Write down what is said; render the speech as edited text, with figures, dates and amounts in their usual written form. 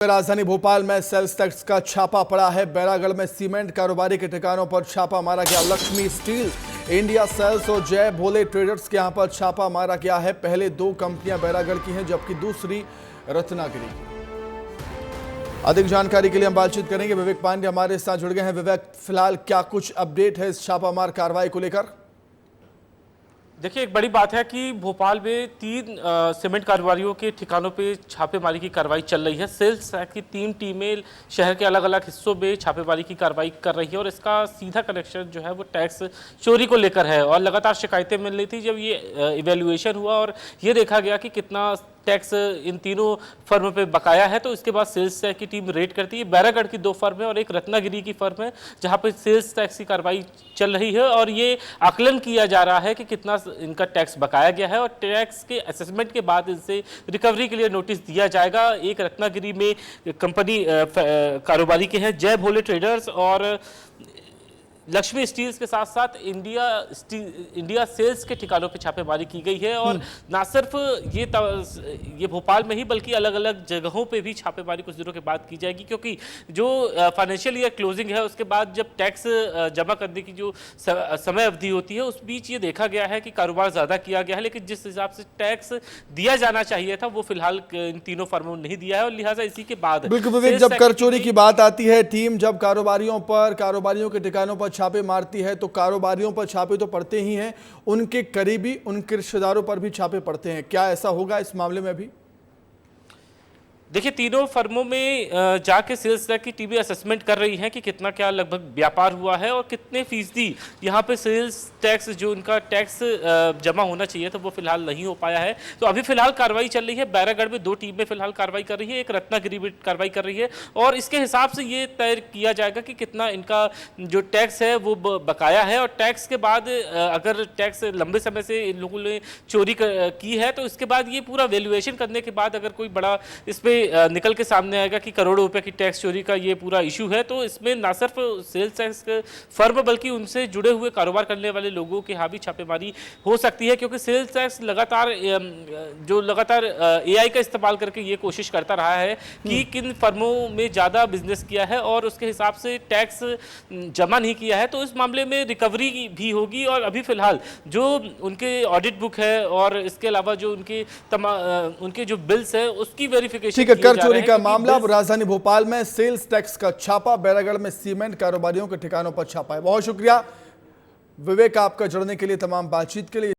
राजधानी भोपाल में sales tax का छापा पड़ा है। बैरागढ़ में सीमेंट कारोबारी के ठिकानों पर छापा मारा गया। लक्ष्मी स्टील, इंडिया सेल्स और जय भोले ट्रेडर्स के यहां पर छापा मारा गया है। पहले दो कंपनियां बैरागढ़ की हैं जबकि दूसरी रत्नागिरी की। अधिक जानकारी के लिए हम बातचीत करेंगे। विवेक पांडे हमारे साथ जुड़ गए हैं। विवेक, फिलहाल क्या कुछ अपडेट है इस छापामार कार्रवाई को लेकर? देखिए, एक बड़ी बात है कि भोपाल में 3 सीमेंट कारोबारियों के ठिकानों पे छापेमारी की कार्रवाई चल रही है। सेल्स की 3 टीमें शहर के अलग अलग हिस्सों में छापेमारी की कार्रवाई कर रही है और इसका सीधा कनेक्शन जो है वो टैक्स चोरी को लेकर है। और लगातार शिकायतें मिल रही थी। जब ये इवेल्युएशन हुआ और ये देखा गया कि कितना टैक्स इन तीनों फर्म पे बकाया है, तो इसके बाद सेल्स टैक्स की टीम रेड करती है। बैरागढ़ की 2 फर्म है और एक रत्नागिरी की फर्म है जहां पे सेल्स टैक्स की कार्रवाई चल रही है और ये आकलन किया जा रहा है कि कितना इनका टैक्स बकाया गया है और टैक्स के असेसमेंट के बाद इनसे रिकवरी के लिए नोटिस दिया जाएगा। एक रत्नागिरी में कंपनी कारोबारी के हैं जय भोले ट्रेडर्स और लक्ष्मी स्टील्स के साथ साथ इंडिया सेल्स के ठिकानों पे छापेमारी की गई है। और ना सिर्फ ये भोपाल में ही बल्कि अलग अलग जगहों पे भी छापेमारी कुछ दिनों के बाद की जाएगी, क्योंकि जो फाइनेंशियल ईयर क्लोजिंग है उसके बाद जब टैक्स जमा करने की जो समय अवधि होती है उस बीच ये देखा गया है कि कारोबार ज़्यादा किया गया है, लेकिन जिस हिसाब से टैक्स दिया जाना चाहिए था वो फिलहाल इन तीनों फर्मों ने नहीं दिया है और लिहाजा इसी के बाद बिल्कुल विवेक, जब कर चोरी की बात आती है, टीम जब कारोबारियों के ठिकानों पर छापे मारती है तो कारोबारियों पर छापे तो पड़ते ही हैं, उनके करीबी, उनके रिश्तेदारों पर भी छापे पड़ते हैं। क्या ऐसा होगा इस मामले में भी? देखिए, तीनों फर्मों में जाके सेल्स टैक्स की टीमें असेसमेंट कर रही हैं कि कितना क्या लगभग व्यापार हुआ है और कितने फीसदी यहाँ पे सेल्स टैक्स जो उनका टैक्स जमा होना चाहिए था वो फिलहाल नहीं हो पाया है। तो अभी फिलहाल कार्रवाई चल रही है। बैरागढ़ में 2 टीमें फिलहाल कार्रवाई कर रही है, एक रत्नागिरी में कार्रवाई कर रही है और इसके हिसाब से ये तय किया जाएगा कि कितना इनका जो टैक्स है वो बकाया है। और टैक्स के बाद अगर टैक्स लंबे समय से इन लोगों ने चोरी की है तो इसके बाद ये पूरा वैल्यूएशन करने के बाद अगर कोई बड़ा इस पर निकल के सामने आएगा कि करोड़ों रुपए की टैक्स चोरी का ये पूरा इशू है, तो इसमें ना सिर्फ सेल्स टैक्स फर्म बल्कि उनसे जुड़े हुए कारोबार करने वाले लोगों के यहाँ भी छापेमारी हो सकती है, क्योंकि सेल्स टैक्स लगातार एआई का इस्तेमाल करके ये कोशिश करता रहा है कि किन फर्मों में ज़्यादा बिजनेस किया है और उसके हिसाब से टैक्स जमा नहीं किया है, तो इस मामले में रिकवरी भी होगी। और अभी फिलहाल जो उनके ऑडिट बुक है और इसके अलावा जो उनके जो बिल्स है उसकी वेरिफिकेशन कर चोरी का मामला। राजधानी भोपाल में सेल्स टैक्स का छापा, बैरागढ़ में सीमेंट कारोबारियों के ठिकानों पर छापा है। बहुत शुक्रिया विवेक आपका जुड़ने के लिए, तमाम बातचीत के लिए।